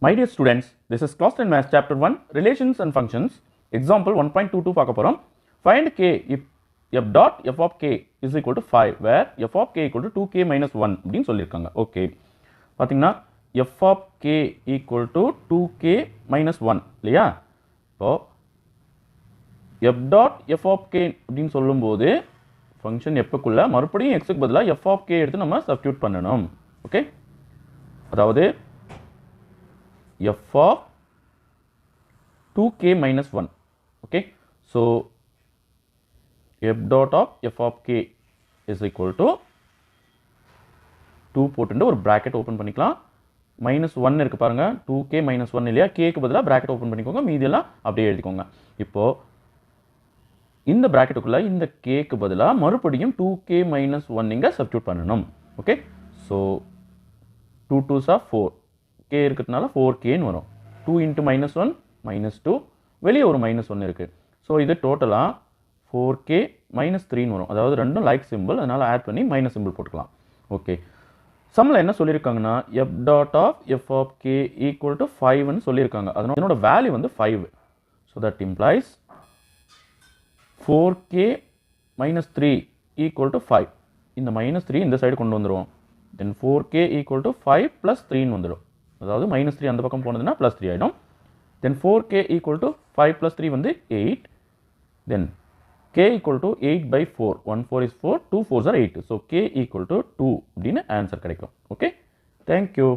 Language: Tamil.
My dear students, this is class 10 maths chapter 1 relations and functions example 1.22 பார்க்க போறோம். Find k if f dot f of k is equal to 5 where f of k equal to 2k minus 1 அப்படினு சொல்லிருக்காங்க. ஓகே. பாத்தீங்கன்னா f of k equal to 2k minus 1 இல்லையா? இப்போ f dot f of k அப்படினு சொல்லும்போது ஃபங்க்ஷன் f க்குள்ள மறுபடியும் x க்கு பதிலா f of k எடுத்து நம்ம சப்ஸ்டிட்யூட் பண்ணனும். ஓகே? அதாவது f of 2k minus 1. Okay, so f dot of f of k is equal to 2 போட்டு ஒரு bracket open பண்ணிக்கலாம். minus 1 இருக்கு பாருங்க 2k minus 1 இல்லையா k க்கு பதிலா bracket open பண்ணிக்கோங்க மீதி எல்லாம் அப்படியே எழுதிக்கோங்க. இப்போ இந்த bracket குள்ள இந்த k க்கு பதிலா மறுபடியும் 2k minus 1 இங்க சப்ஸ்டிட்யூட் பண்ணனும். Okay, so 2 2s are 4 k இருக்கிறதுனால 4k ன்னு வரும். 2 into minus 1 minus 2 வெளியே ஒரு minus 1 இருக்கு. ஸோ இது டோட்டலா 4k minus 3 ன்னு வரும். அதாவது ரெண்டும் லைக் சிம்பிள், அதனால ஆட் பண்ணி மைனஸ் சிம்பிள் போட்டுக்கலாம். ஓகே, சம்மில் என்ன சொல்லியிருக்காங்கன்னா f dot of f of k equal to 5 ன்னு சொல்லியிருக்காங்க. அதனோட வேல்யூ வந்து 5. So that implies 4k minus 3 equal to 5. இந்த minus 3 இந்த சைடு கொண்டு வந்துருவோம். then 4k equal to 5 plus 3 ன்னு வந்துடும். அதாவது minus 3 அந்த பக்கம் போனதுன்னா plus 3 ஆயிடும். then 4k equal to 5 plus 3 வந்து 8. then k equal to 8 by 4. 1 4 is 4, 2 4s are 8. so k equal to 2 அப்படின்னு ஆன்சர் கிடைக்கும். Okay, thank you.